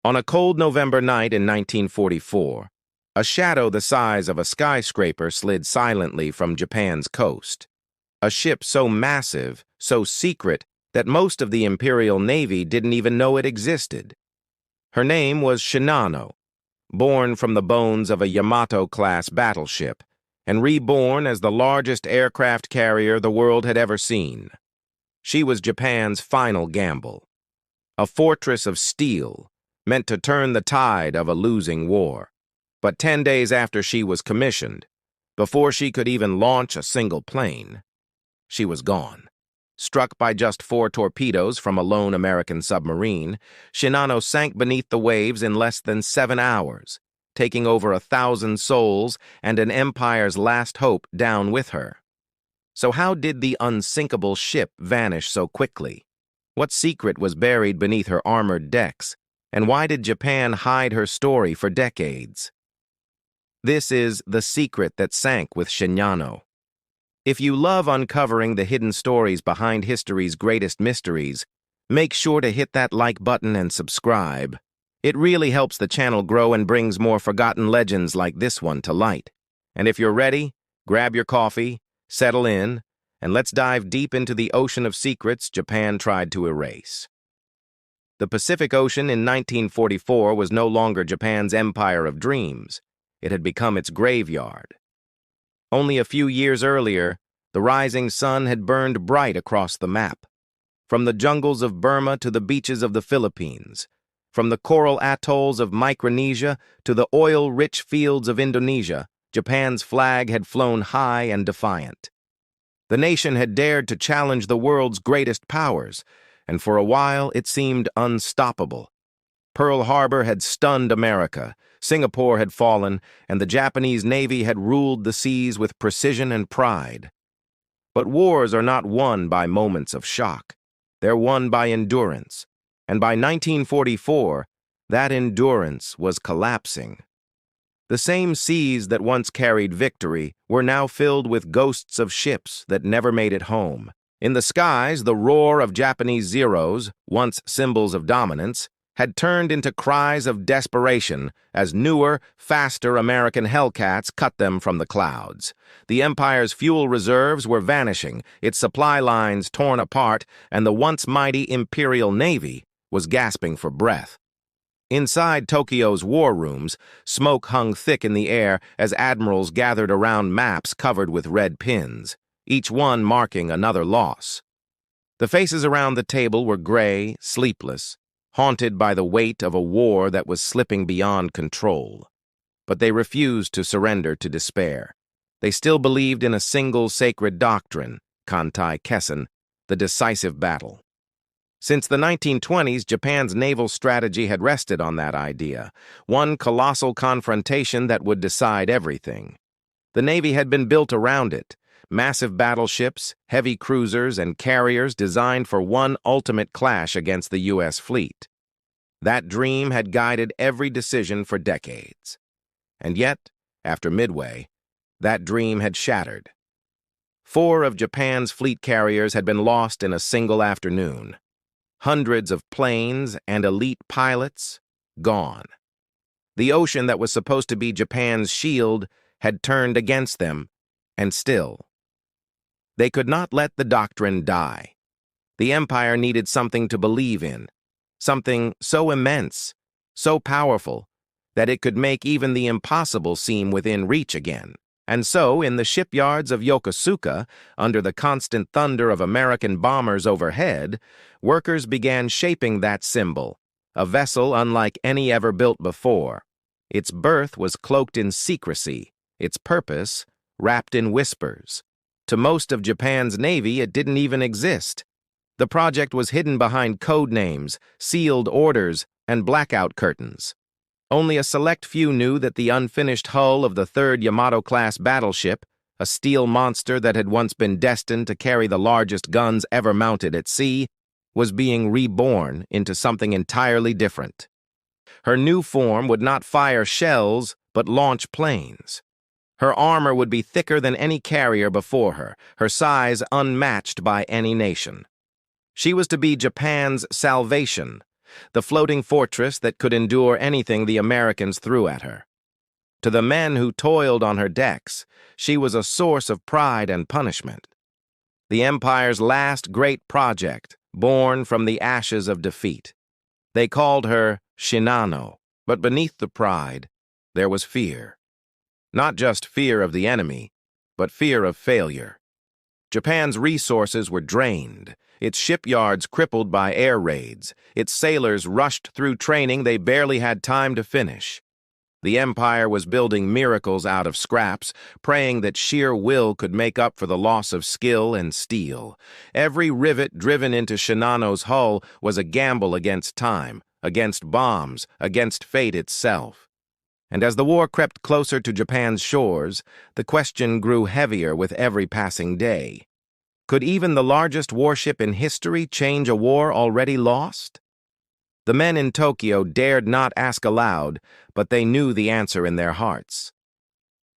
On a cold November night in 1944, a shadow the size of a skyscraper slid silently from Japan's coast. A ship so massive, so secret, that most of the Imperial Navy didn't even know it existed. Her name was Shinano, born from the bones of a Yamato-class battleship, and reborn as the largest aircraft carrier the world had ever seen. She was Japan's final gamble, a fortress of steel, meant to turn the tide of a losing war. But 10 days after she was commissioned, before she could even launch a single plane, she was gone. Struck by just 4 torpedoes from a lone American submarine, Shinano sank beneath the waves in less than 7 hours, taking over 1,000 souls and an empire's last hope down with her. So how did the unsinkable ship vanish so quickly? What secret was buried beneath her armored decks? And why did Japan hide her story for decades? This is The Secret That Sank with Shinano. If you love uncovering the hidden stories behind history's greatest mysteries, make sure to hit that like button and subscribe. It really helps the channel grow and brings more forgotten legends like this one to light. And if you're ready, grab your coffee, settle in, and let's dive deep into the ocean of secrets Japan tried to erase. The Pacific Ocean in 1944 was no longer Japan's empire of dreams. It had become its graveyard. Only a few years earlier, the rising sun had burned bright across the map. From the jungles of Burma to the beaches of the Philippines, from the coral atolls of Micronesia to the oil-rich fields of Indonesia, Japan's flag had flown high and defiant. The nation had dared to challenge the world's greatest powers, and for a while it seemed unstoppable. Pearl Harbor had stunned America, Singapore had fallen, and the Japanese Navy had ruled the seas with precision and pride. But wars are not won by moments of shock. They're won by endurance. And by 1944, that endurance was collapsing. The same seas that once carried victory were now filled with ghosts of ships that never made it home. In the skies, the roar of Japanese Zeros, once symbols of dominance, had turned into cries of desperation as newer, faster American Hellcats cut them from the clouds. The Empire's fuel reserves were vanishing, its supply lines torn apart, and the once mighty Imperial Navy was gasping for breath. Inside Tokyo's war rooms, smoke hung thick in the air as admirals gathered around maps covered with red pins, each one marking another loss. The faces around the table were gray, sleepless, haunted by the weight of a war that was slipping beyond control. But they refused to surrender to despair. They still believed in a single sacred doctrine, Kantai Kessen, the decisive battle. Since the 1920s, Japan's naval strategy had rested on that idea, one colossal confrontation that would decide everything. The Navy had been built around it, massive battleships, heavy cruisers, and carriers designed for one ultimate clash against the U.S. fleet. That dream had guided every decision for decades. And yet, after Midway, that dream had shattered. 4 of Japan's fleet carriers had been lost in a single afternoon. Hundreds of planes and elite pilots gone. The ocean that was supposed to be Japan's shield had turned against them, and still. They could not let the doctrine die. The empire needed something to believe in, something so immense, so powerful, that it could make even the impossible seem within reach again. And so, in the shipyards of Yokosuka, under the constant thunder of American bombers overhead, workers began shaping that symbol, a vessel unlike any ever built before. Its birth was cloaked in secrecy, its purpose wrapped in whispers. To most of Japan's Navy, it didn't even exist. The project was hidden behind code names, sealed orders, and blackout curtains. Only a select few knew that the unfinished hull of the 3rd Yamato-class battleship, a steel monster that had once been destined to carry the largest guns ever mounted at sea, was being reborn into something entirely different. Her new form would not fire shells, but launch planes. Her armor would be thicker than any carrier before her size unmatched by any nation. She was to be Japan's salvation, the floating fortress that could endure anything the Americans threw at her. To the men who toiled on her decks, she was a source of pride and punishment. The Empire's last great project, born from the ashes of defeat. They called her Shinano, but beneath the pride, there was fear. Not just fear of the enemy, but fear of failure. Japan's resources were drained, its shipyards crippled by air raids, its sailors rushed through training they barely had time to finish. The Empire was building miracles out of scraps, praying that sheer will could make up for the loss of skill and steel. Every rivet driven into Shinano's hull was a gamble against time, against bombs, against fate itself. And as the war crept closer to Japan's shores, the question grew heavier with every passing day. Could even the largest warship in history change a war already lost? The men in Tokyo dared not ask aloud, but they knew the answer in their hearts.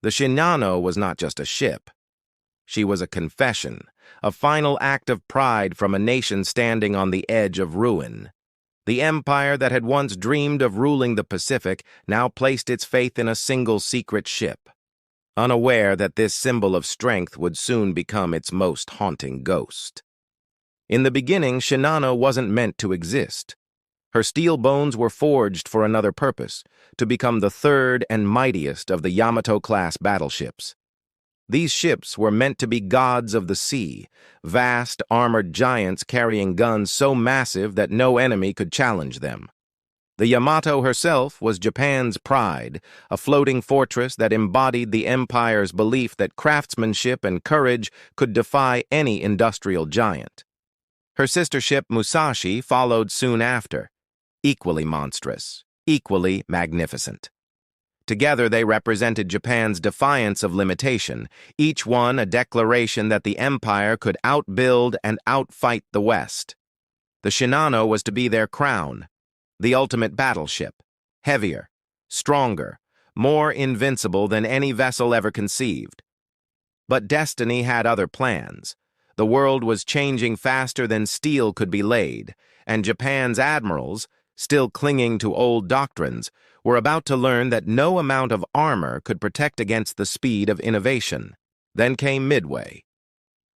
The Shinano was not just a ship. She was a confession, a final act of pride from a nation standing on the edge of ruin. The empire that had once dreamed of ruling the Pacific now placed its faith in a single secret ship, unaware that this symbol of strength would soon become its most haunting ghost. In the beginning, Shinano wasn't meant to exist. Her steel bones were forged for another purpose, to become the third and mightiest of the Yamato-class battleships. These ships were meant to be gods of the sea, vast, armored giants carrying guns so massive that no enemy could challenge them. The Yamato herself was Japan's pride, a floating fortress that embodied the empire's belief that craftsmanship and courage could defy any industrial giant. Her sister ship Musashi followed soon after, equally monstrous, equally magnificent. Together they represented Japan's defiance of limitation, each one a declaration that the empire could outbuild and outfight the West. The Shinano was to be their crown, the ultimate battleship, heavier, stronger, more invincible than any vessel ever conceived. But destiny had other plans. The world was changing faster than steel could be laid, and Japan's admirals, still clinging to old doctrines, were about to learn that no amount of armor could protect against the speed of innovation. Then came Midway.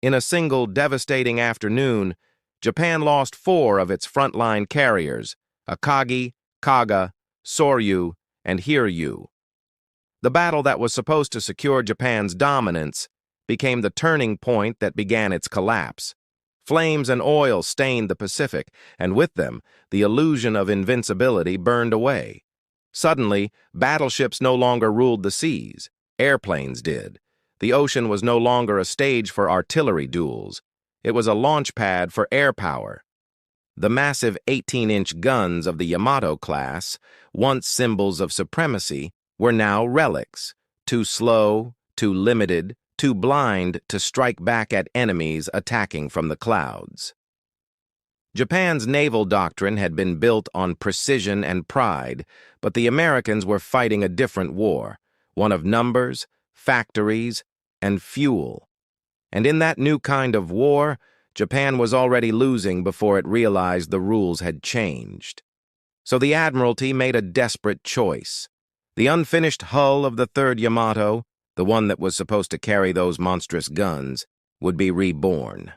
In a single devastating afternoon, Japan lost 4 of its frontline carriers, Akagi, Kaga, Soryu, and Hiryu. The battle that was supposed to secure Japan's dominance became the turning point that began its collapse. Flames and oil stained the Pacific, and with them, the illusion of invincibility burned away. Suddenly, battleships no longer ruled the seas. Airplanes did. The ocean was no longer a stage for artillery duels. It was a launch pad for air power. The massive 18-inch guns of the Yamato-class, once symbols of supremacy, were now relics, too slow, too limited, too blind to strike back at enemies attacking from the clouds. Japan's naval doctrine had been built on precision and pride, but the Americans were fighting a different war, one of numbers, factories, and fuel. And in that new kind of war, Japan was already losing before it realized the rules had changed. So the Admiralty made a desperate choice. The unfinished hull of the third Yamato, the one that was supposed to carry those monstrous guns, would be reborn.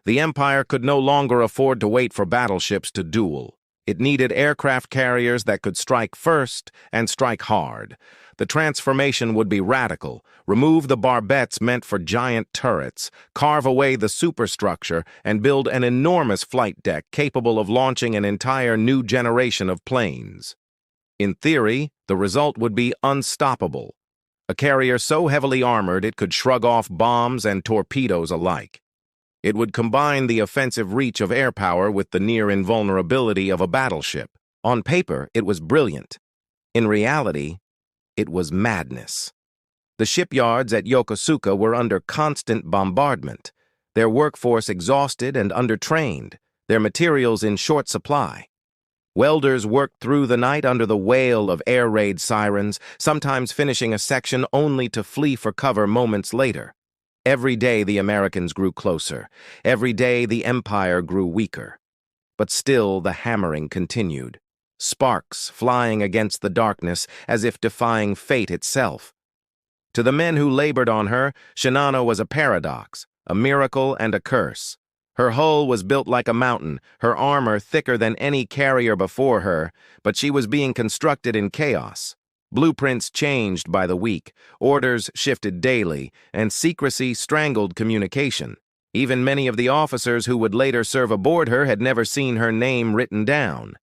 The Empire could no longer afford to wait for battleships to duel. It needed aircraft carriers that could strike first and strike hard. The transformation would be radical, remove the barbettes meant for giant turrets, carve away the superstructure, and build an enormous flight deck capable of launching an entire new generation of planes. In theory, the result would be unstoppable. A carrier so heavily armored it could shrug off bombs and torpedoes alike. It would combine the offensive reach of air power with the near invulnerability of a battleship. On paper, it was brilliant. In reality, it was madness. The shipyards at Yokosuka were under constant bombardment, their workforce exhausted and undertrained, their materials in short supply. Welders worked through the night under the wail of air raid sirens, sometimes finishing a section only to flee for cover moments later. Every day the Americans grew closer. Every day the Empire grew weaker. but still the hammering continued, sparks flying against the darkness as if defying fate itself. To the men who labored on her, Shinano was a paradox, a miracle and a curse. Her hull was built like a mountain, her armor thicker than any carrier before her, but she was being constructed in chaos. Blueprints changed by the week, orders shifted daily, and secrecy strangled communication. Even many of the officers who would later serve aboard her had never seen her name written down.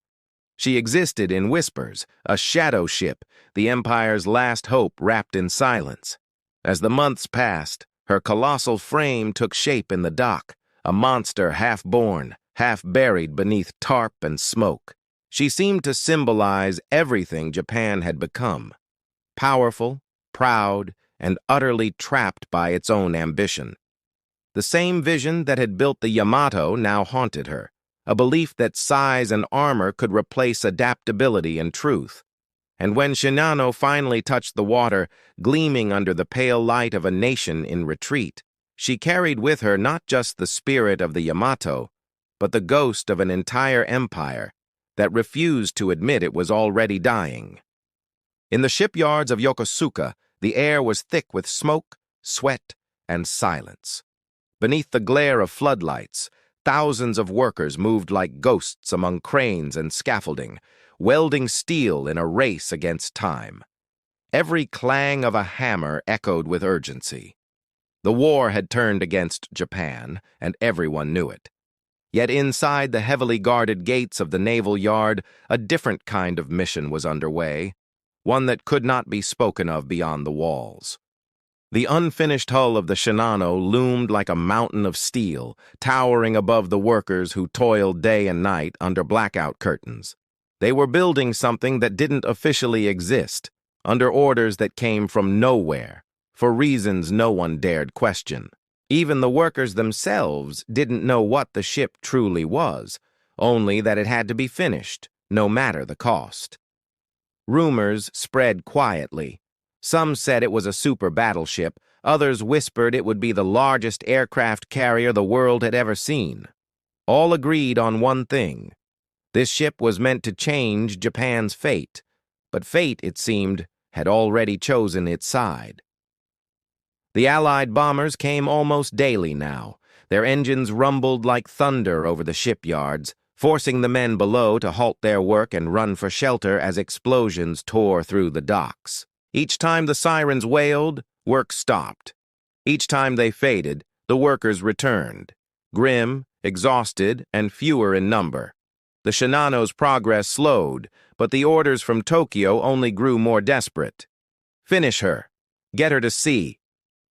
She existed in whispers, a shadow ship, the Empire's last hope wrapped in silence. As the months passed, her colossal frame took shape in the dock, a monster half-born, half-buried beneath tarp and smoke. She seemed to symbolize everything Japan had become. Powerful, proud, and utterly trapped by its own ambition. The same vision that had built the Yamato now haunted her, a belief that size and armor could replace adaptability and truth. And when Shinano finally touched the water, gleaming under the pale light of a nation in retreat, she carried with her not just the spirit of the Yamato, but the ghost of an entire empire that refused to admit it was already dying. In the shipyards of Yokosuka, the air was thick with smoke, sweat, and silence. Beneath the glare of floodlights, thousands of workers moved like ghosts among cranes and scaffolding, welding steel in a race against time. Every clang of a hammer echoed with urgency. The war had turned against Japan, and everyone knew it. Yet inside the heavily guarded gates of the naval yard, a different kind of mission was underway, one that could not be spoken of beyond the walls. The unfinished hull of the Shinano loomed like a mountain of steel, towering above the workers who toiled day and night under blackout curtains. They were building something that didn't officially exist, under orders that came from nowhere, for reasons no one dared question. Even the workers themselves didn't know what the ship truly was, only that it had to be finished, no matter the cost. Rumors spread quietly. Some said it was a super battleship, others whispered it would be the largest aircraft carrier the world had ever seen. All agreed on one thing. This ship was meant to change Japan's fate, but fate, it seemed, had already chosen its side. The Allied bombers came almost daily now. Their engines rumbled like thunder over the shipyards, forcing the men below to halt their work and run for shelter as explosions tore through the docks. Each time the sirens wailed, work stopped. Each time they faded, the workers returned, grim, exhausted, and fewer in number. The Shinano's progress slowed, but the orders from Tokyo only grew more desperate. Finish her. Get her to sea.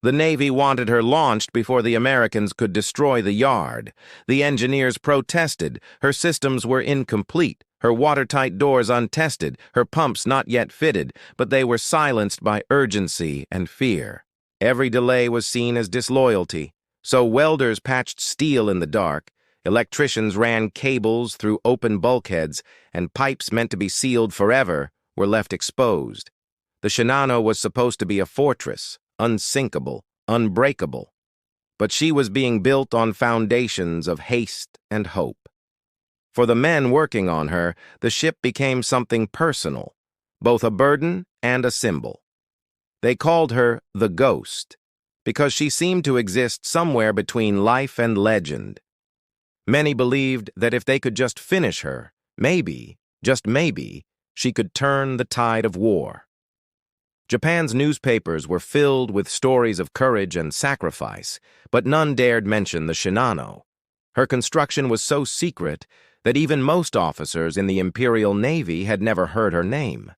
The Navy wanted her launched before the Americans could destroy the yard. The engineers protested. Her systems were incomplete, her watertight doors untested, her pumps not yet fitted, but they were silenced by urgency and fear. Every delay was seen as disloyalty, so welders patched steel in the dark, electricians ran cables through open bulkheads, and pipes meant to be sealed forever were left exposed. The Shinano was supposed to be a fortress, unsinkable, unbreakable. But she was being built on foundations of haste and hope. For the men working on her, the ship became something personal, both a burden and a symbol. They called her the Ghost, because she seemed to exist somewhere between life and legend. Many believed that if they could just finish her, maybe, just maybe, she could turn the tide of war. Japan's newspapers were filled with stories of courage and sacrifice, but none dared mention the Shinano. Her construction was so secret that even most officers in the Imperial Navy had never heard her name.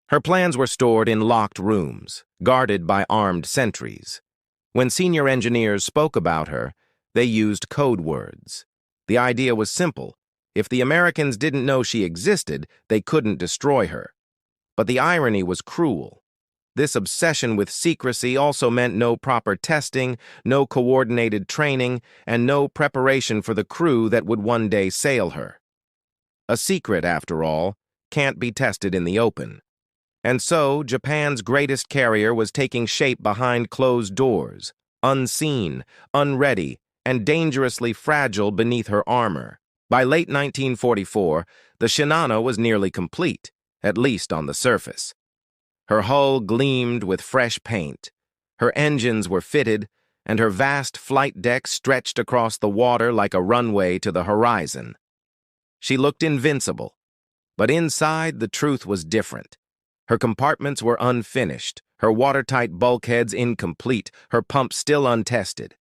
Her plans were stored in locked rooms, guarded by armed sentries. When senior engineers spoke about her, they used code words. The idea was simple. If the Americans didn't know she existed, they couldn't destroy her. But the irony was cruel. This obsession with secrecy also meant no proper testing, no coordinated training, and no preparation for the crew that would one day sail her. A secret, after all, can't be tested in the open. And so, Japan's greatest carrier was taking shape behind closed doors, unseen, unready, and dangerously fragile beneath her armor. By late 1944, the Shinano was nearly complete, at least on the surface. Her hull gleamed with fresh paint, her engines were fitted, and her vast flight deck stretched across the water like a runway to the horizon. She looked invincible, but inside the truth was different. Her compartments were unfinished, her watertight bulkheads incomplete, her pumps still untested.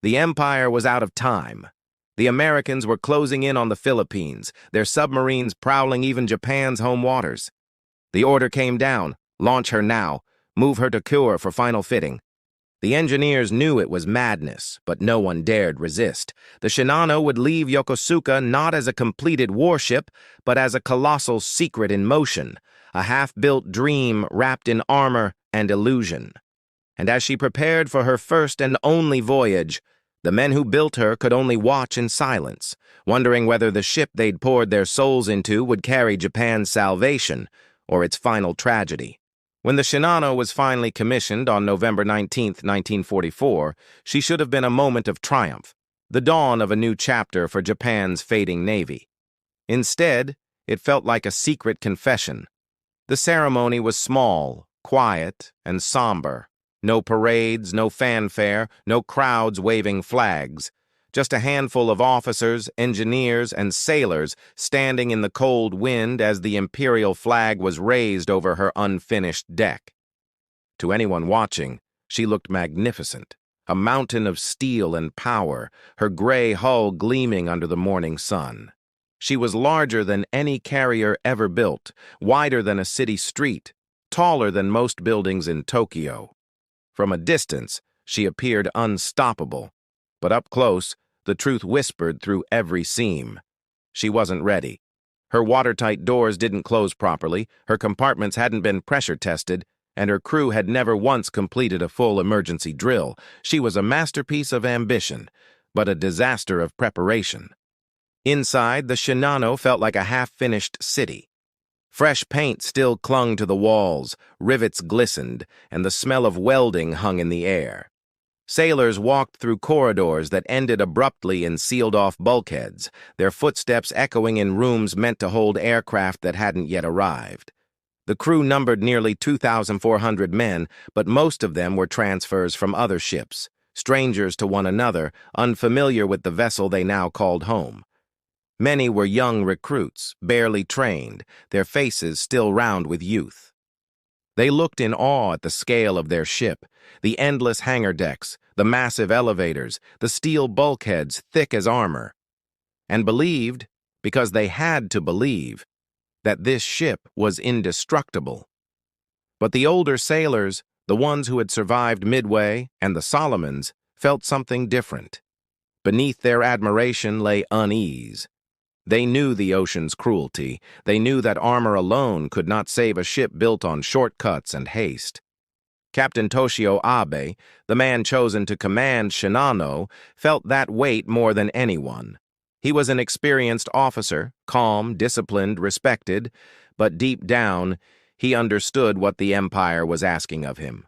The Empire was out of time. The Americans were closing in on the Philippines, their submarines prowling even Japan's home waters. The order came down, launch her now, move her to Kure for final fitting. The engineers knew it was madness, but no one dared resist. The Shinano would leave Yokosuka not as a completed warship, but as a colossal secret in motion, a half-built dream wrapped in armor and illusion. And as she prepared for her first and only voyage, the men who built her could only watch in silence, wondering whether the ship they'd poured their souls into would carry Japan's salvation or its final tragedy. When the Shinano was finally commissioned on November 19, 1944, she should have been a moment of triumph, the dawn of a new chapter for Japan's fading navy. Instead, it felt like a secret confession. The ceremony was small, quiet, and somber. No parades, no fanfare, no crowds waving flags. Just a handful of officers, engineers, and sailors standing in the cold wind as the imperial flag was raised over her unfinished deck. To anyone watching, she looked magnificent, a mountain of steel and power, her gray hull gleaming under the morning sun. She was larger than any carrier ever built, wider than a city street, taller than most buildings in Tokyo. From a distance, she appeared unstoppable, but up close, the truth whispered through every seam. She wasn't ready. Her watertight doors didn't close properly, her compartments hadn't been pressure tested, and her crew had never once completed a full emergency drill. She was a masterpiece of ambition, but a disaster of preparation. Inside, the Shinano felt like a half-finished city. Fresh paint still clung to the walls, rivets glistened, and the smell of welding hung in the air. Sailors walked through corridors that ended abruptly in sealed-off bulkheads, their footsteps echoing in rooms meant to hold aircraft that hadn't yet arrived. The crew numbered nearly 2,400 men, but most of them were transfers from other ships, strangers to one another, unfamiliar with the vessel they now called home. Many were young recruits, barely trained, their faces still round with youth. They looked in awe at the scale of their ship, the endless hangar decks, the massive elevators, the steel bulkheads thick as armor, and believed, because they had to believe, that this ship was indestructible. But the older sailors, the ones who had survived Midway and the Solomons, felt something different. Beneath their admiration lay unease. They knew the ocean's cruelty. They knew that armor alone could not save a ship built on shortcuts and haste. Captain Toshio Abe, the man chosen to command Shinano, felt that weight more than anyone. He was an experienced officer, calm, disciplined, respected, but deep down, he understood what the Empire was asking of him.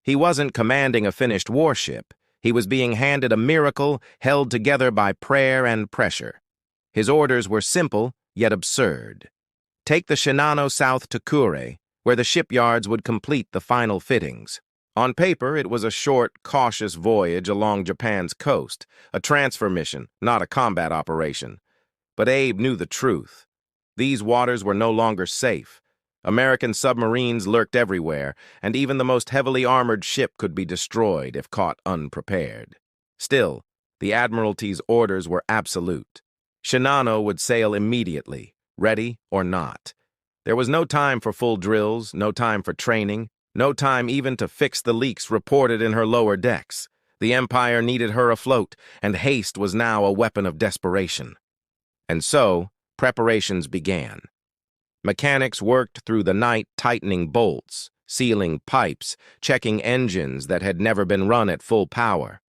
He wasn't commanding a finished warship. He was being handed a miracle held together by prayer and pressure. His orders were simple, yet absurd. Take the Shinano south to Kure, where the shipyards would complete the final fittings. On paper, it was a short, cautious voyage along Japan's coast, a transfer mission, not a combat operation. But Abe knew the truth. These waters were no longer safe. American submarines lurked everywhere, and even the most heavily armored ship could be destroyed if caught unprepared. Still, the Admiralty's orders were absolute. Shinano would sail immediately, ready or not. There was no time for full drills, no time for training, no time even to fix the leaks reported in her lower decks. The Empire needed her afloat, and haste was now a weapon of desperation. And so, preparations began. Mechanics worked through the night tightening bolts, sealing pipes, checking engines that had never been run at full power.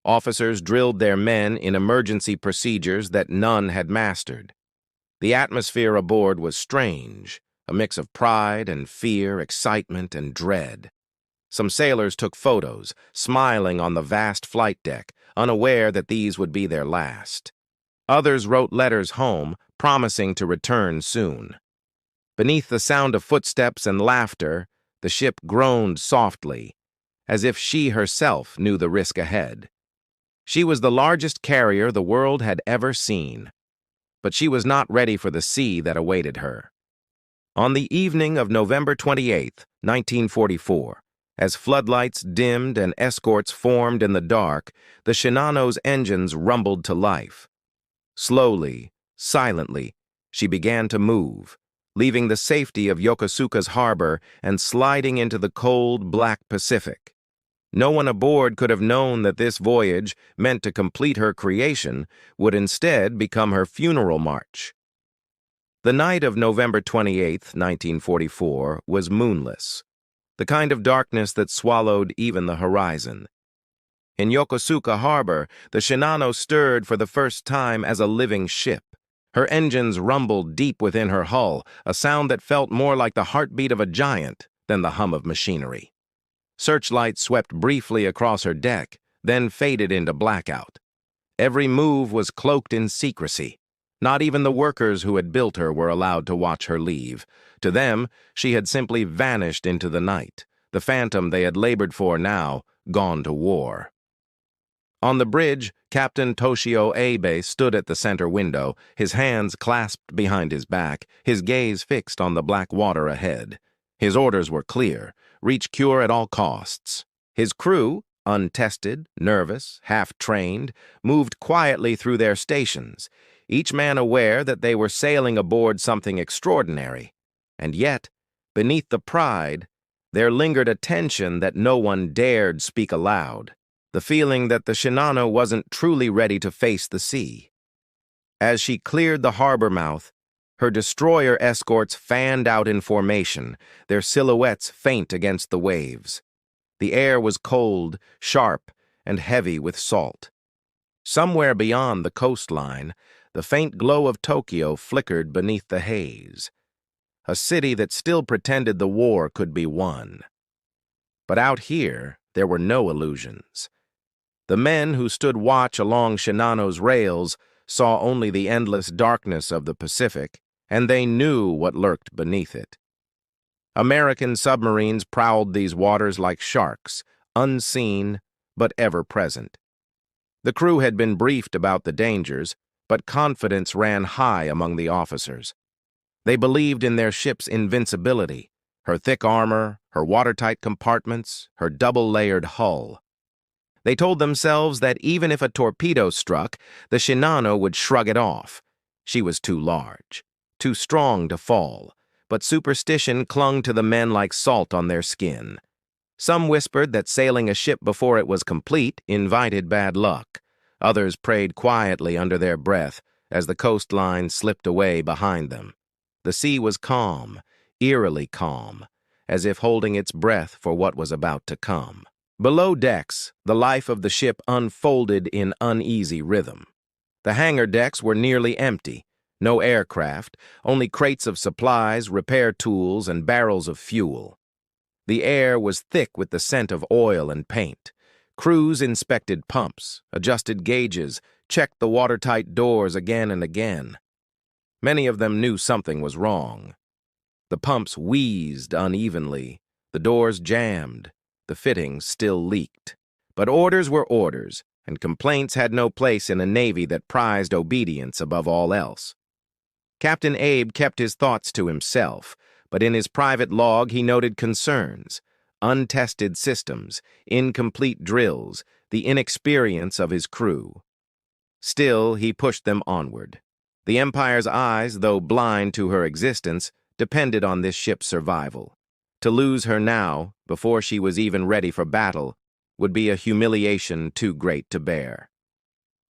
Officers drilled their men in emergency procedures that none had mastered. The atmosphere aboard was strange, a mix of pride and fear, excitement and dread. Some sailors took photos, smiling on the vast flight deck, unaware that these would be their last. Others wrote letters home, promising to return soon. Beneath the sound of footsteps and laughter, the ship groaned softly, as if she herself knew the risk ahead. She was the largest carrier the world had ever seen, but she was not ready for the sea that awaited her. On the evening of November 28, 1944, as floodlights dimmed and escorts formed in the dark, the Shinano's engines rumbled to life. Slowly, silently, she began to move, leaving the safety of Yokosuka's harbor and sliding into the cold, black Pacific. No one aboard could have known that this voyage, meant to complete her creation, would instead become her funeral march. The night of November 28, 1944, was moonless, the kind of darkness that swallowed even the horizon. In Yokosuka Harbor, the Shinano stirred for the first time as a living ship. Her engines rumbled deep within her hull, a sound that felt more like the heartbeat of a giant than the hum of machinery. Searchlights swept briefly across her deck, then faded into blackout. Every move was cloaked in secrecy. Not even the workers who had built her were allowed to watch her leave. To them, she had simply vanished into the night, the phantom they had labored for now, gone to war. On the bridge, Captain Toshio Abe stood at the center window, his hands clasped behind his back, his gaze fixed on the black water ahead. His orders were clear: reach cure at all costs. His crew, untested, nervous, half-trained, moved quietly through their stations, each man aware that they were sailing aboard something extraordinary. And yet, beneath the pride, there lingered a tension that no one dared speak aloud, the feeling that the Shinano wasn't truly ready to face the sea. As she cleared the harbor mouth, her destroyer escorts fanned out in formation, their silhouettes faint against the waves. The air was cold, sharp, and heavy with salt. Somewhere beyond the coastline, the faint glow of Tokyo flickered beneath the haze, a city that still pretended the war could be won. But out here, there were no illusions. The men who stood watch along Shinano's rails saw only the endless darkness of the Pacific, and they knew what lurked beneath it. American submarines prowled these waters like sharks, unseen but ever present. The crew had been briefed about the dangers, but confidence ran high among the officers. They believed in their ship's invincibility, her thick armor, her watertight compartments, her double-layered hull. They told themselves that even if a torpedo struck, the Shinano would shrug it off. She was too large, too strong to fall, but superstition clung to the men like salt on their skin. Some whispered that sailing a ship before it was complete invited bad luck. Others prayed quietly under their breath as the coastline slipped away behind them. The sea was calm, eerily calm, as if holding its breath for what was about to come. Below decks, the life of the ship unfolded in uneasy rhythm. The hangar decks were nearly empty. No aircraft, only crates of supplies, repair tools, and barrels of fuel. The air was thick with the scent of oil and paint. Crews inspected pumps, adjusted gauges, checked the watertight doors again and again. Many of them knew something was wrong. The pumps wheezed unevenly, the doors jammed, the fittings still leaked. But orders were orders, and complaints had no place in a Navy that prized obedience above all else. Captain Abe kept his thoughts to himself, but in his private log he noted concerns: untested systems, incomplete drills, the inexperience of his crew. Still, he pushed them onward. The Empire's eyes, though blind to her existence, depended on this ship's survival. To lose her now, before she was even ready for battle, would be a humiliation too great to bear.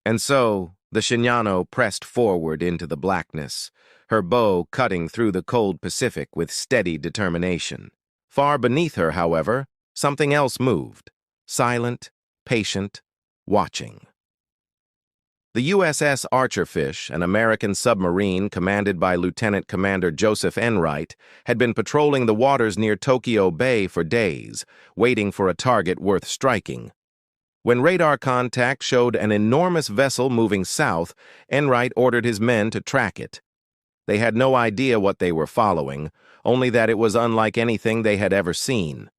And so, the Shinano pressed forward into the blackness, her bow cutting through the cold Pacific with steady determination. Far beneath her, however, something else moved, silent, patient, watching. The USS Archerfish, an American submarine commanded by Lieutenant Commander Joseph Enright, had been patrolling the waters near Tokyo Bay for days, waiting for a target worth striking. When radar contact showed an enormous vessel moving south, Enright ordered his men to track it. They had no idea what they were following, only that it was unlike anything they had ever seen.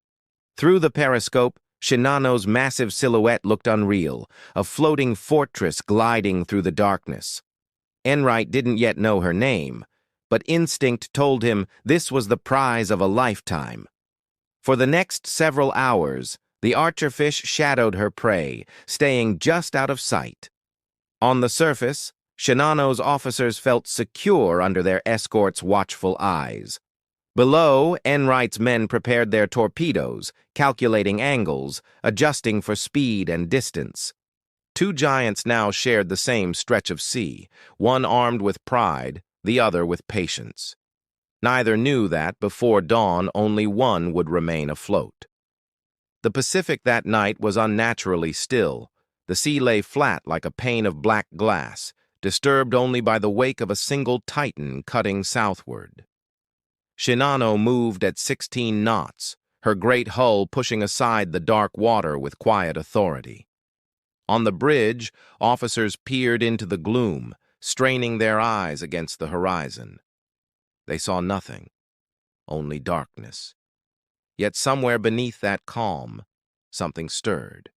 Through the periscope, Shinano's massive silhouette looked unreal, a floating fortress gliding through the darkness. Enright didn't yet know her name, but instinct told him this was the prize of a lifetime. For the next several hours, the Archerfish shadowed her prey, staying just out of sight. On the surface, Shinano's officers felt secure under their escort's watchful eyes. Below, Enright's men prepared their torpedoes, calculating angles, adjusting for speed and distance. Two giants now shared the same stretch of sea, one armed with pride, the other with patience. Neither knew that, before dawn, only one would remain afloat. The Pacific that night was unnaturally still. The sea lay flat like a pane of black glass, disturbed only by the wake of a single Titan cutting southward. Shinano moved at 16 knots, her great hull pushing aside the dark water with quiet authority. On the bridge, officers peered into the gloom, straining their eyes against the horizon. They saw nothing, only darkness. Yet somewhere beneath that calm, something stirred.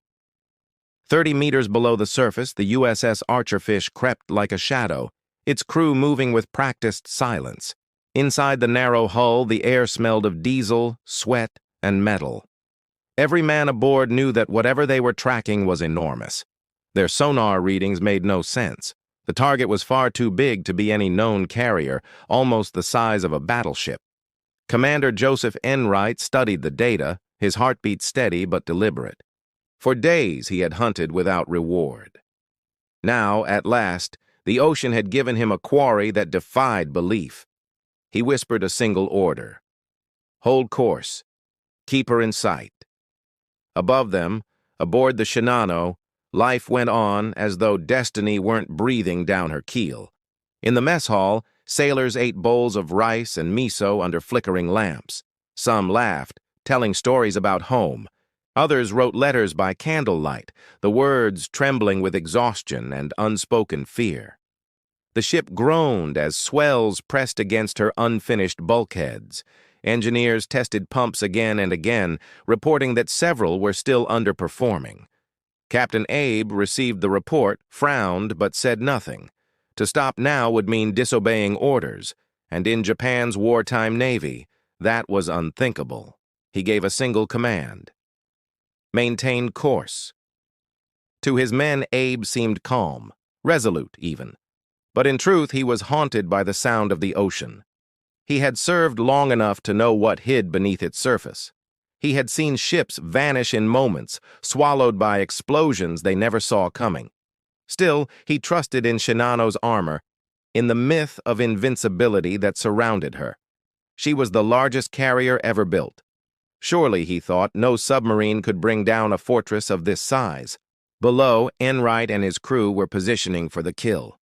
30 meters below the surface, the USS Archerfish crept like a shadow, its crew moving with practiced silence. Inside the narrow hull, the air smelled of diesel, sweat, and metal. Every man aboard knew that whatever they were tracking was enormous. Their sonar readings made no sense. The target was far too big to be any known carrier, almost the size of a battleship. Commander Joseph Enright studied the data, his heartbeat steady but deliberate. For days he had hunted without reward. Now, at last, the ocean had given him a quarry that defied belief. He whispered a single order. Hold course. Keep her in sight. Above them, aboard the Shinano, life went on as though destiny weren't breathing down her keel. In the mess hall, sailors ate bowls of rice and miso under flickering lamps. Some laughed, telling stories about home. Others wrote letters by candlelight, the words trembling with exhaustion and unspoken fear. The ship groaned as swells pressed against her unfinished bulkheads. Engineers tested pumps again and again, reporting that several were still underperforming. Captain Abe received the report, frowned, but said nothing. To stop now would mean disobeying orders, and in Japan's wartime navy, that was unthinkable. He gave a single command. Maintain course. To his men, Abe seemed calm, resolute even. But in truth, he was haunted by the sound of the ocean. He had served long enough to know what hid beneath its surface. He had seen ships vanish in moments, swallowed by explosions they never saw coming. Still, he trusted in Shinano's armor, in the myth of invincibility that surrounded her. She was the largest carrier ever built. Surely, he thought, no submarine could bring down a fortress of this size. Below, Enright and his crew were positioning for the kill.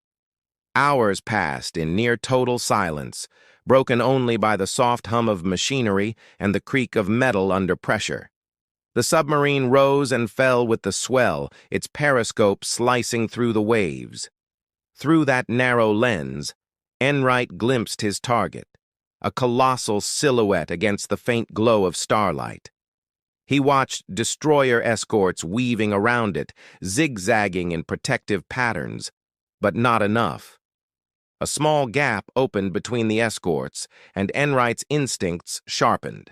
Hours passed in near total silence, broken only by the soft hum of machinery and the creak of metal under pressure. The submarine rose and fell with the swell, its periscope slicing through the waves. Through that narrow lens, Enright glimpsed his target, a colossal silhouette against the faint glow of starlight. He watched destroyer escorts weaving around it, zigzagging in protective patterns, but not enough. A small gap opened between the escorts, and Enright's instincts sharpened.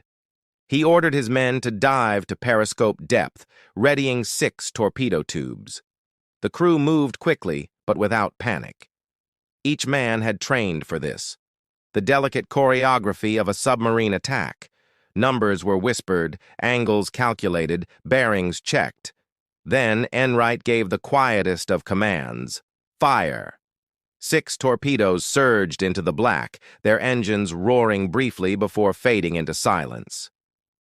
He ordered his men to dive to periscope depth, readying 6 torpedo tubes. The crew moved quickly, but without panic. Each man had trained for this. The delicate choreography of a submarine attack. Numbers were whispered, angles calculated, bearings checked. Then Enright gave the quietest of commands. Fire! 6 torpedoes surged into the black, their engines roaring briefly before fading into silence.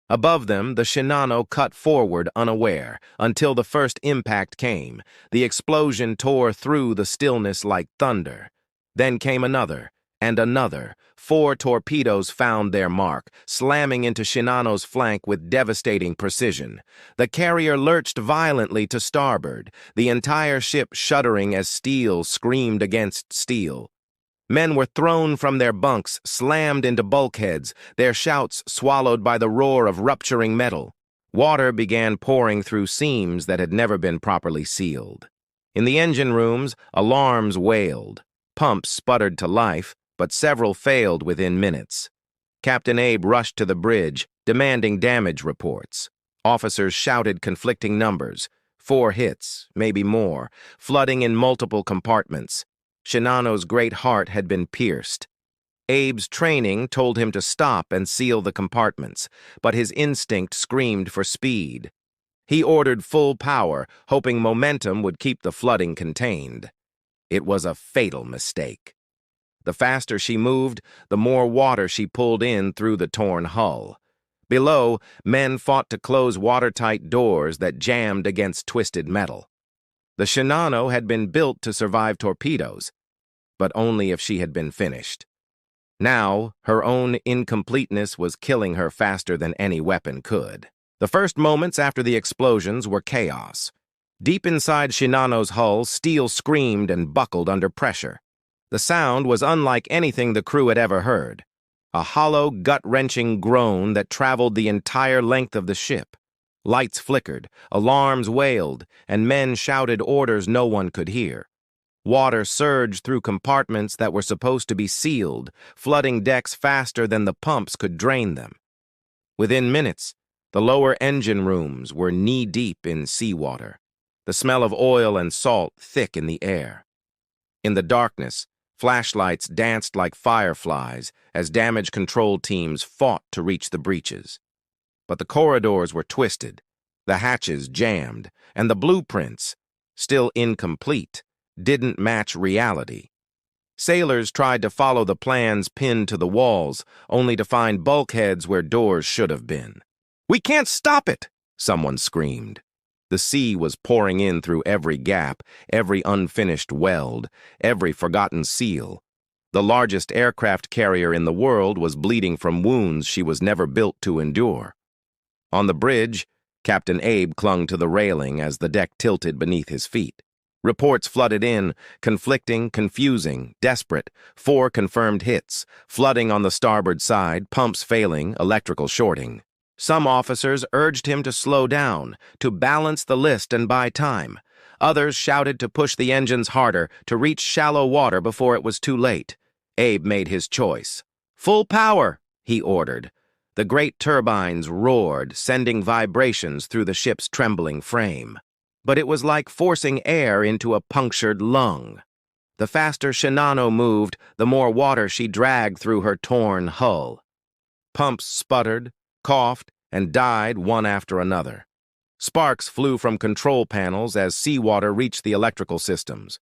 Above them, the Shinano cut forward unaware, until the first impact came. The explosion tore through the stillness like thunder. Then came another, and another. 4 torpedoes found their mark, slamming into Shinano's flank with devastating precision. The carrier lurched violently to starboard, the entire ship shuddering as steel screamed against steel. Men were thrown from their bunks, slammed into bulkheads, their shouts swallowed by the roar of rupturing metal. Water began pouring through seams that had never been properly sealed. In the engine rooms, alarms wailed. Pumps sputtered to life, but several failed within minutes. Captain Abe rushed to the bridge, demanding damage reports. Officers shouted conflicting numbers. 4 hits, maybe more, flooding in multiple compartments. Shinano's great heart had been pierced. Abe's training told him to stop and seal the compartments, but his instinct screamed for speed. He ordered full power, hoping momentum would keep the flooding contained. It was a fatal mistake. The faster she moved, the more water she pulled in through the torn hull. Below, men fought to close watertight doors that jammed against twisted metal. The Shinano had been built to survive torpedoes, but only if she had been finished. Now, her own incompleteness was killing her faster than any weapon could. The first moments after the explosions were chaos. Deep inside Shinano's hull, steel screamed and buckled under pressure. The sound was unlike anything the crew had ever heard. A hollow, gut-wrenching groan that traveled the entire length of the ship. Lights flickered, alarms wailed, and men shouted orders no one could hear. Water surged through compartments that were supposed to be sealed, flooding decks faster than the pumps could drain them. Within minutes, the lower engine rooms were knee-deep in seawater, the smell of oil and salt thick in the air. In the darkness, flashlights danced like fireflies as damage control teams fought to reach the breaches. But the corridors were twisted, the hatches jammed, and the blueprints, still incomplete, didn't match reality. Sailors tried to follow the plans pinned to the walls, only to find bulkheads where doors should have been. "We can't stop it!" someone screamed. The sea was pouring in through every gap, every unfinished weld, every forgotten seal. The largest aircraft carrier in the world was bleeding from wounds she was never built to endure. On the bridge, Captain Abe clung to the railing as the deck tilted beneath his feet. Reports flooded in, conflicting, confusing, desperate. 4 confirmed hits, flooding on the starboard side, pumps failing, electrical shorting. Some officers urged him to slow down, to balance the list and buy time. Others shouted to push the engines harder, to reach shallow water before it was too late. Abe made his choice. "Full power," he ordered. The great turbines roared, sending vibrations through the ship's trembling frame. But it was like forcing air into a punctured lung. The faster Shinano moved, the more water she dragged through her torn hull. Pumps sputtered, coughed, and died one after another. Sparks flew from control panels as seawater reached the electrical systems.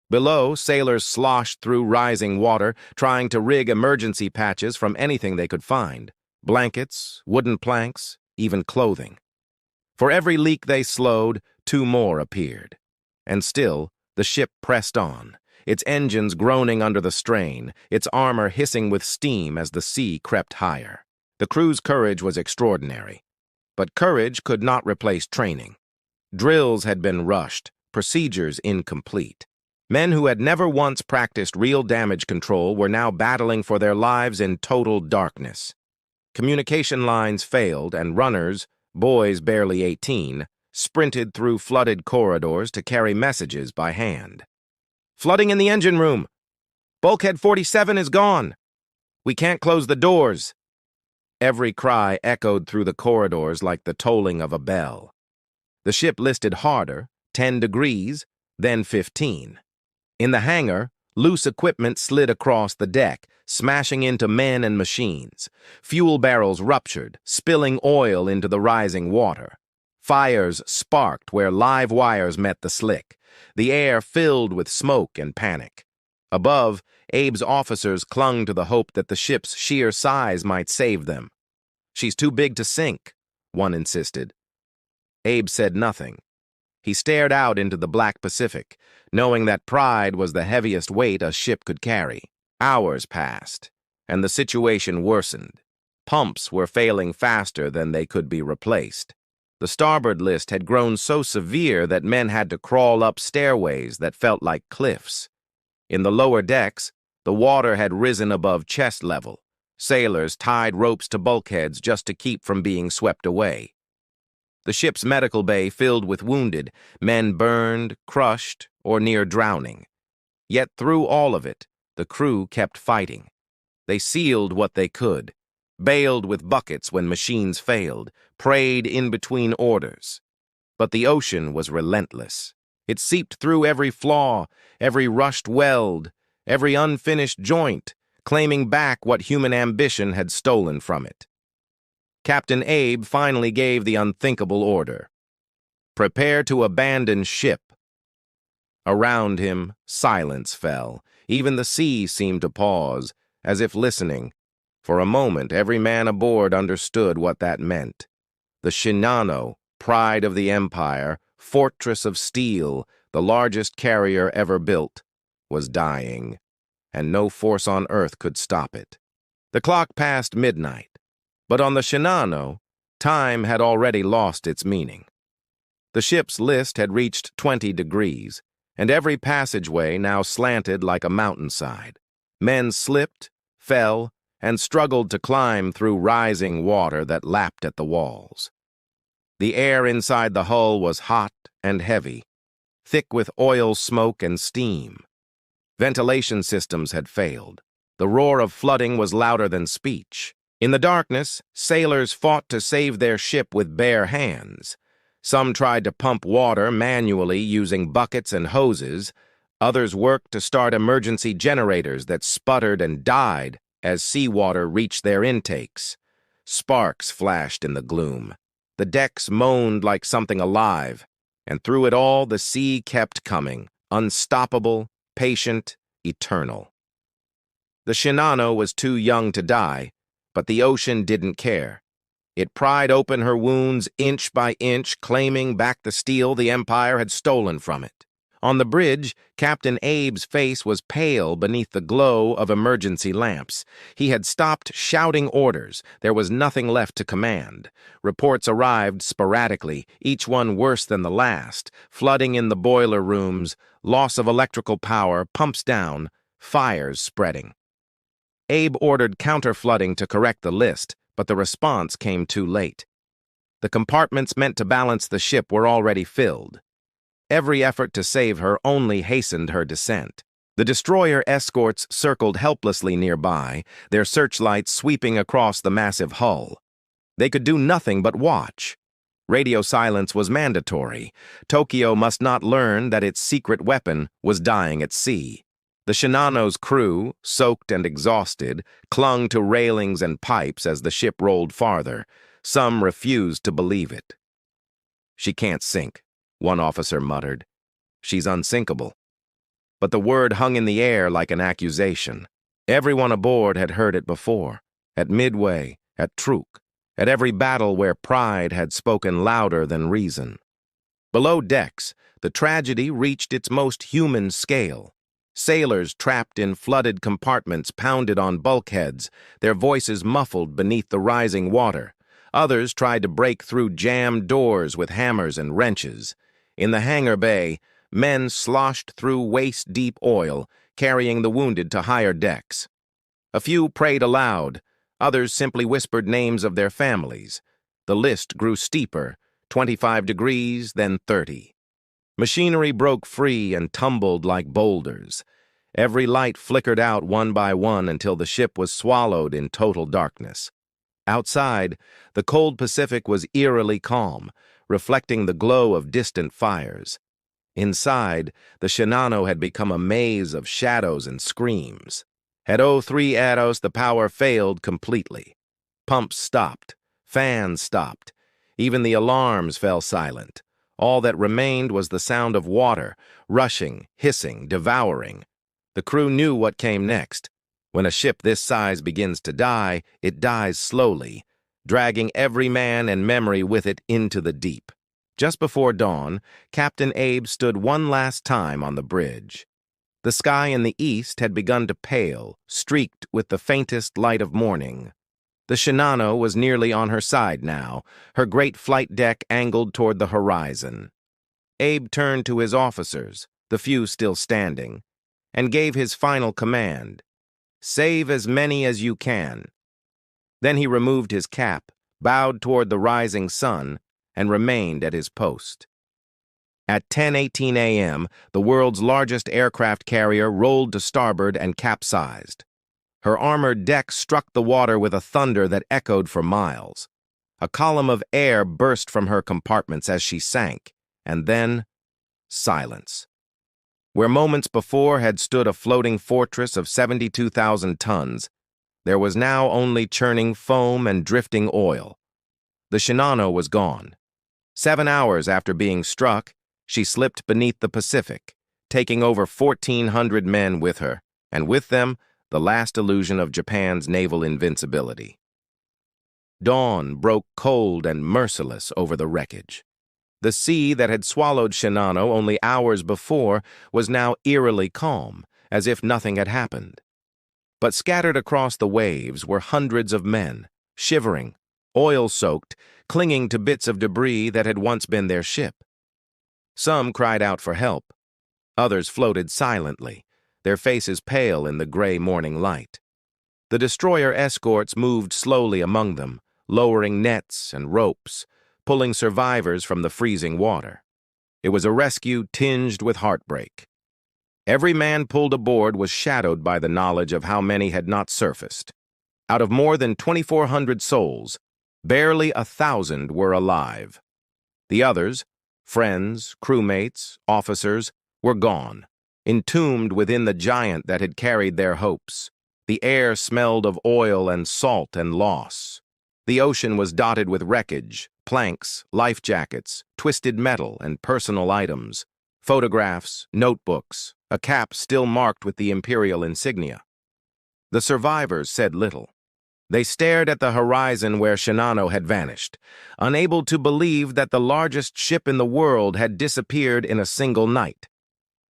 Below, sailors sloshed through rising water, trying to rig emergency patches from anything they could find. Blankets, wooden planks, even clothing. For every leak they slowed, 2 more appeared. And still, the ship pressed on, its engines groaning under the strain, its armor hissing with steam as the sea crept higher. The crew's courage was extraordinary. But courage could not replace training. Drills had been rushed, procedures incomplete. Men who had never once practiced real damage control were now battling for their lives in total darkness. Communication lines failed, and runners, boys barely 18, sprinted through flooded corridors to carry messages by hand. "Flooding in the engine room! Bulkhead 47 is gone! We can't close the doors!" Every cry echoed through the corridors like the tolling of a bell. The ship listed harder, 10 degrees, then 15. In the hangar, loose equipment slid across the deck, smashing into men and machines. Fuel barrels ruptured, spilling oil into the rising water. Fires sparked where live wires met the slick. The air filled with smoke and panic. Above, Abe's officers clung to the hope that the ship's sheer size might save them. "She's too big to sink," one insisted. Abe said nothing. He stared out into the black Pacific, knowing that pride was the heaviest weight a ship could carry. Hours passed, and the situation worsened. Pumps were failing faster than they could be replaced. The starboard list had grown so severe that men had to crawl up stairways that felt like cliffs. In the lower decks, the water had risen above chest level. Sailors tied ropes to bulkheads just to keep from being swept away. The ship's medical bay filled with wounded, men burned, crushed, or near drowning. Yet through all of it, the crew kept fighting. They sealed what they could, bailed with buckets when machines failed, prayed in between orders. But the ocean was relentless. It seeped through every flaw, every rushed weld, every unfinished joint, claiming back what human ambition had stolen from it. Captain Abe finally gave the unthinkable order. Prepare to abandon ship. Around him, silence fell. Even the sea seemed to pause, as if listening. For a moment, every man aboard understood what that meant. The Shinano, pride of the Empire, fortress of steel, the largest carrier ever built, was dying, and no force on earth could stop it. The clock passed midnight, but on the Shinano, time had already lost its meaning. The ship's list had reached 20 degrees, and every passageway now slanted like a mountainside. Men slipped, fell, and struggled to climb through rising water that lapped at the walls. The air inside the hull was hot and heavy, thick with oil smoke and steam. Ventilation systems had failed. The roar of flooding was louder than speech. In the darkness, sailors fought to save their ship with bare hands. Some tried to pump water manually using buckets and hoses. Others worked to start emergency generators that sputtered and died as seawater reached their intakes. Sparks flashed in the gloom. The decks moaned like something alive, and through it all the sea kept coming, unstoppable, patient, eternal. The Shinano was too young to die, but the ocean didn't care. It pried open her wounds inch by inch, claiming back the steel the Empire had stolen from it. On the bridge, Captain Abe's face was pale beneath the glow of emergency lamps. He had stopped shouting orders. There was nothing left to command. Reports arrived sporadically, each one worse than the last. Flooding in the boiler rooms, loss of electrical power, pumps down, fires spreading. Abe ordered counter-flooding to correct the list, but the response came too late. The compartments meant to balance the ship were already filled. Every effort to save her only hastened her descent. The destroyer escorts circled helplessly nearby, their searchlights sweeping across the massive hull. They could do nothing but watch. Radio silence was mandatory. Tokyo must not learn that its secret weapon was dying at sea. The Shinano's crew, soaked and exhausted, clung to railings and pipes as the ship rolled farther. Some refused to believe it. "She can't sink," one officer muttered. "She's unsinkable." But the word hung in the air like an accusation. Everyone aboard had heard it before, at Midway, at Truk, at every battle where pride had spoken louder than reason. Below decks, the tragedy reached its most human scale. Sailors trapped in flooded compartments pounded on bulkheads, their voices muffled beneath the rising water. Others tried to break through jammed doors with hammers and wrenches. In the hangar bay, men sloshed through waist-deep oil, carrying the wounded to higher decks. A few prayed aloud, others simply whispered names of their families. The list grew steeper, 25 degrees, then 30. Machinery broke free and tumbled like boulders. Every light flickered out one by one until the ship was swallowed in total darkness. Outside, the cold Pacific was eerily calm, reflecting the glow of distant fires. Inside, the Shinano had become a maze of shadows and screams. At 03 Eros, the power failed completely. Pumps stopped. Fans stopped. Even the alarms fell silent. All that remained was the sound of water, rushing, hissing, devouring. The crew knew what came next. When a ship this size begins to die, it dies slowly, dragging every man and memory with it into the deep. Just before dawn, Captain Abe stood one last time on the bridge. The sky in the east had begun to pale, streaked with the faintest light of morning. The Shinano was nearly on her side now, her great flight deck angled toward the horizon. Abe turned to his officers, the few still standing, and gave his final command: "Save as many as you can." Then he removed his cap, bowed toward the rising sun, and remained at his post. At 10:18 a.m., the world's largest aircraft carrier rolled to starboard and capsized. Her armored deck struck the water with a thunder that echoed for miles. A column of air burst from her compartments as she sank, and then silence. Where moments before had stood a floating fortress of 72,000 tons, there was now only churning foam and drifting oil. The Shinano was gone. 7 hours after being struck, she slipped beneath the Pacific, taking over 1,400 men with her, and with them, the last illusion of Japan's naval invincibility. Dawn broke cold and merciless over the wreckage. The sea that had swallowed Shinano only hours before was now eerily calm, as if nothing had happened. But scattered across the waves were hundreds of men, shivering, oil-soaked, clinging to bits of debris that had once been their ship. Some cried out for help. Others floated silently, their faces pale in the gray morning light. The destroyer escorts moved slowly among them, lowering nets and ropes, pulling survivors from the freezing water. It was a rescue tinged with heartbreak. Every man pulled aboard was shadowed by the knowledge of how many had not surfaced. Out of more than 2,400 souls, barely 1,000 were alive. The others, friends, crewmates, officers, were gone, entombed within the giant that had carried their hopes. The air smelled of oil and salt and loss. The ocean was dotted with wreckage, planks, life jackets, twisted metal, and personal items, photographs, notebooks, a cap still marked with the imperial insignia. The survivors said little. They stared at the horizon where Shinano had vanished, unable to believe that the largest ship in the world had disappeared in a single night.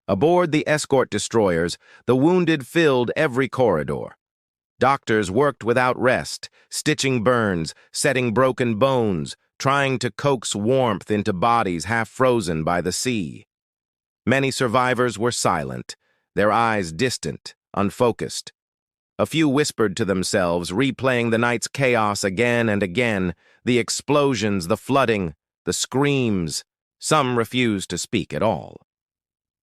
Aboard the escort destroyers, the wounded filled every corridor. Doctors worked without rest, stitching burns, setting broken bones, trying to coax warmth into bodies half frozen by the sea. Many survivors were silent, their eyes distant, unfocused. A few whispered to themselves, replaying the night's chaos again and again, the explosions, the flooding, the screams. Some refused to speak at all.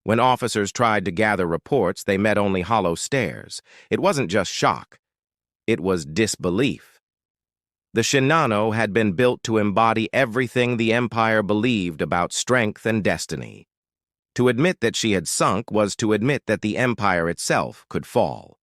When officers tried to gather reports, they met only hollow stares. It wasn't just shock. It was disbelief. The Shinano had been built to embody everything the Empire believed about strength and destiny. To admit that she had sunk was to admit that the Empire itself could fall.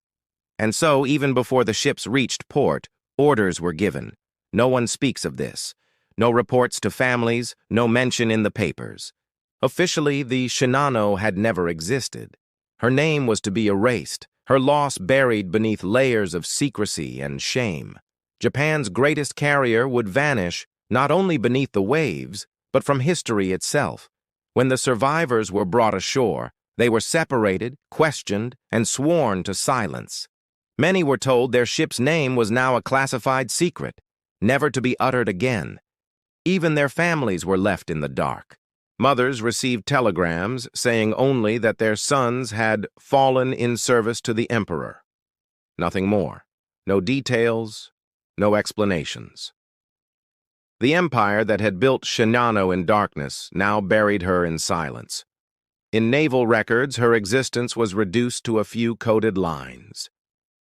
And so, even before the ships reached port, orders were given. No one speaks of this. No reports to families, no mention in the papers. Officially, the Shinano had never existed. Her name was to be erased, her loss buried beneath layers of secrecy and shame. Japan's greatest carrier would vanish not only beneath the waves, but from history itself. When the survivors were brought ashore, they were separated, questioned, and sworn to silence. Many were told their ship's name was now a classified secret, never to be uttered again. Even their families were left in the dark. Mothers received telegrams saying only that their sons had fallen in service to the emperor. Nothing more. No details, no explanations. The empire that had built Shinano in darkness now buried her in silence. In naval records, her existence was reduced to a few coded lines.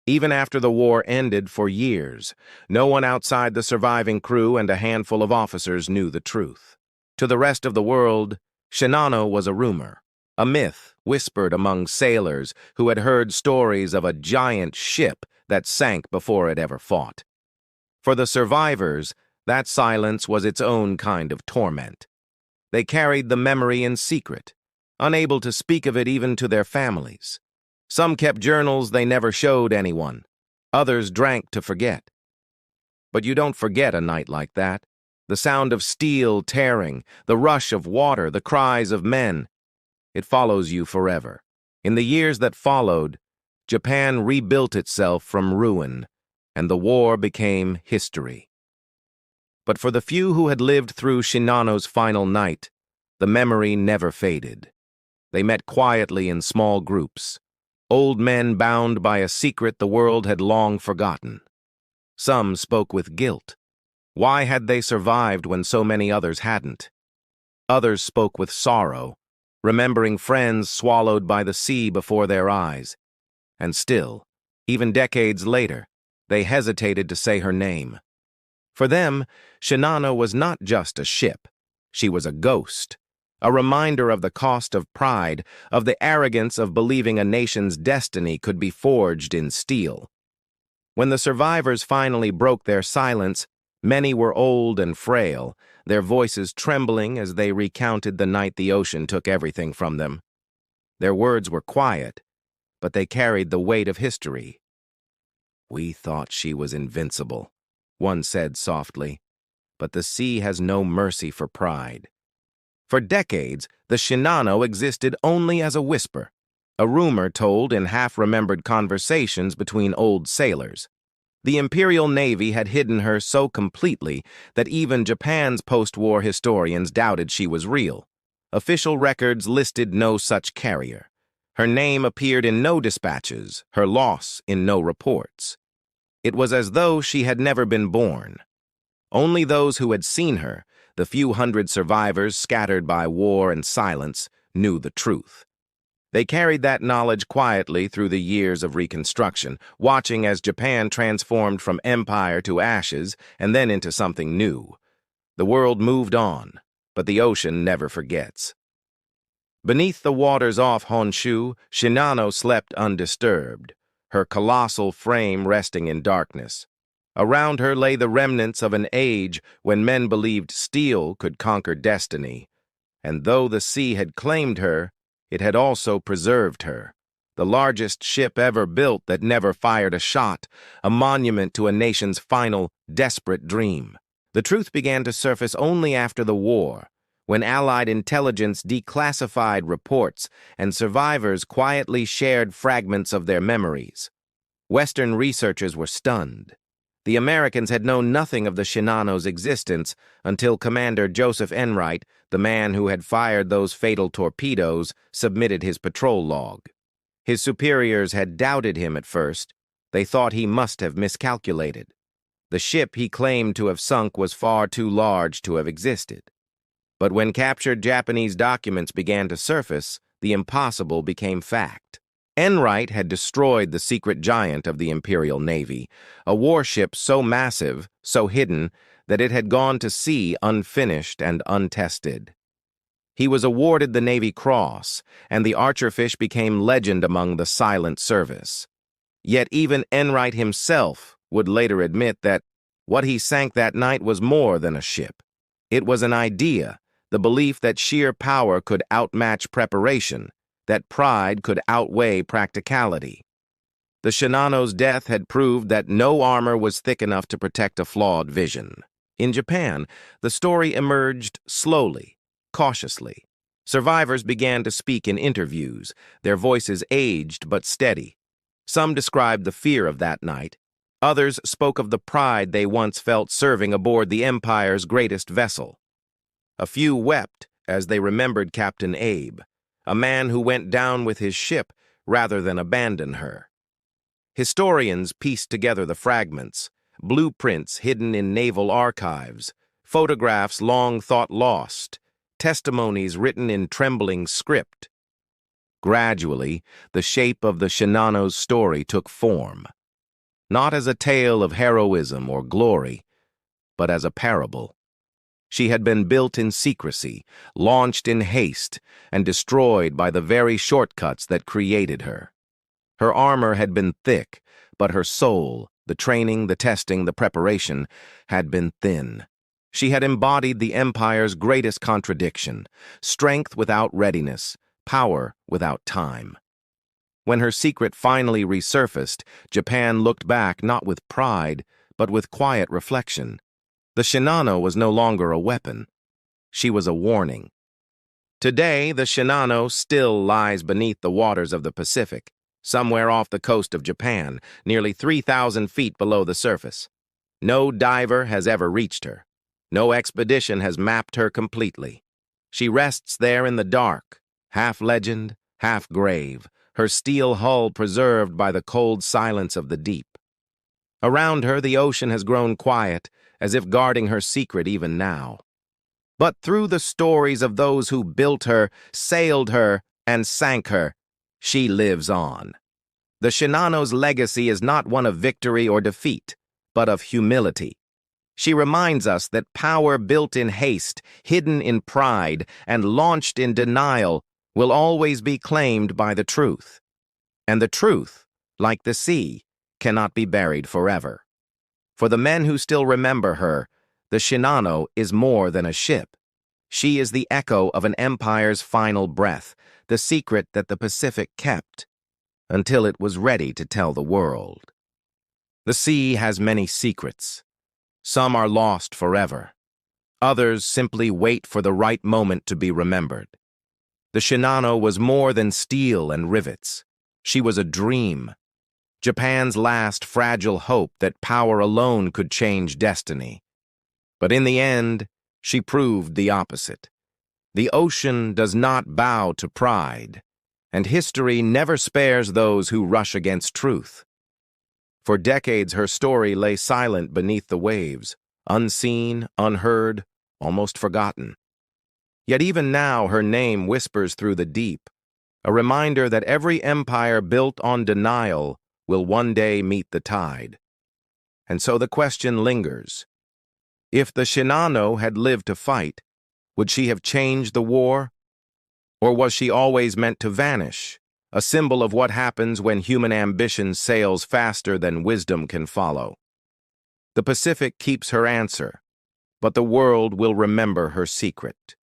Even after the war ended for years, no one outside the surviving crew and a handful of officers knew the truth. To the rest of the world, Shinano was a rumor, a myth whispered among sailors who had heard stories of a giant ship that sank before it ever fought. For the survivors, that silence was its own kind of torment. They carried the memory in secret, unable to speak of it even to their families. Some kept journals they never showed anyone. Others drank to forget. But you don't forget a night like that. The sound of steel tearing, the rush of water, the cries of men. It follows you forever. In the years that followed, Japan rebuilt itself from ruin, and the war became history. But for the few who had lived through Shinano's final night, the memory never faded. They met quietly in small groups, old men bound by a secret the world had long forgotten. Some spoke with guilt. Why had they survived when so many others hadn't? Others spoke with sorrow, remembering friends swallowed by the sea before their eyes. And still, even decades later, they hesitated to say her name. For them, Shinano was not just a ship. She was a ghost, a reminder of the cost of pride, of the arrogance of believing a nation's destiny could be forged in steel. When the survivors finally broke their silence, many were old and frail, their voices trembling as they recounted the night the ocean took everything from them. Their words were quiet, but they carried the weight of history. "We thought she was invincible," one said softly, "but the sea has no mercy for pride." For decades, the Shinano existed only as a whisper, a rumor told in half-remembered conversations between old sailors. The Imperial Navy had hidden her so completely that even Japan's post-war historians doubted she was real. Official records listed no such carrier. Her name appeared in no dispatches, her loss in no reports. It was as though she had never been born. Only those who had seen her, the few hundred survivors scattered by war and silence, knew the truth. They carried that knowledge quietly through the years of reconstruction, watching as Japan transformed from empire to ashes and then into something new. The world moved on, but the ocean never forgets. Beneath the waters off Honshu, Shinano slept undisturbed, her colossal frame resting in darkness. Around her lay the remnants of an age when men believed steel could conquer destiny. And though the sea had claimed her, it had also preserved her. The largest ship ever built that never fired a shot, a monument to a nation's final, desperate dream. The truth began to surface only after the war, when Allied intelligence declassified reports and survivors quietly shared fragments of their memories. Western researchers were stunned. The Americans had known nothing of the Shinano's existence until Commander Joseph Enright, the man who had fired those fatal torpedoes, submitted his patrol log. His superiors had doubted him at first. They thought he must have miscalculated. The ship he claimed to have sunk was far too large to have existed. But when captured Japanese documents began to surface, the impossible became fact. Enright had destroyed the secret giant of the Imperial Navy, a warship so massive, so hidden, that it had gone to sea unfinished and untested. He was awarded the Navy Cross, and the Archerfish became legend among the silent service. Yet even Enright himself would later admit that what he sank that night was more than a ship. It was an idea, the belief that sheer power could outmatch preparation, that pride could outweigh practicality. The Shinano's death had proved that no armor was thick enough to protect a flawed vision. In Japan, the story emerged slowly, cautiously. Survivors began to speak in interviews, their voices aged but steady. Some described the fear of that night. Others spoke of the pride they once felt serving aboard the Empire's greatest vessel. A few wept as they remembered Captain Abe, a man who went down with his ship rather than abandon her. Historians pieced together the fragments, blueprints hidden in naval archives, photographs long thought lost, testimonies written in trembling script. Gradually, the shape of the Shinano's story took form, not as a tale of heroism or glory, but as a parable. She had been built in secrecy, launched in haste, and destroyed by the very shortcuts that created her. Her armor had been thick, but her soul, the training, the testing, the preparation, had been thin. She had embodied the Empire's greatest contradiction, strength without readiness, power without time. When her secret finally resurfaced, Japan looked back not with pride, but with quiet reflection. The Shinano was no longer a weapon. She was a warning. Today, the Shinano still lies beneath the waters of the Pacific, somewhere off the coast of Japan, nearly 3,000 feet below the surface. No diver has ever reached her. No expedition has mapped her completely. She rests there in the dark, half legend, half grave, her steel hull preserved by the cold silence of the deep. Around her, the ocean has grown quiet, as if guarding her secret even now. But through the stories of those who built her, sailed her, and sank her, she lives on. The Shinano's legacy is not one of victory or defeat, but of humility. She reminds us that power built in haste, hidden in pride, and launched in denial will always be claimed by the truth. And the truth, like the sea, cannot be buried forever. For the men who still remember her, the Shinano is more than a ship. She is the echo of an empire's final breath, the secret that the Pacific kept, until it was ready to tell the world. The sea has many secrets. Some are lost forever. Others simply wait for the right moment to be remembered. The Shinano was more than steel and rivets. She was a dream. Japan's last fragile hope that power alone could change destiny. But in the end, she proved the opposite. The ocean does not bow to pride, and history never spares those who rush against truth. For decades, her story lay silent beneath the waves, unseen, unheard, almost forgotten. Yet even now, her name whispers through the deep, a reminder that every empire built on denial will one day meet the tide. And so the question lingers. If the Shinano had lived to fight, would she have changed the war? Or was she always meant to vanish, a symbol of what happens when human ambition sails faster than wisdom can follow? The Pacific keeps her answer, but the world will remember her secret.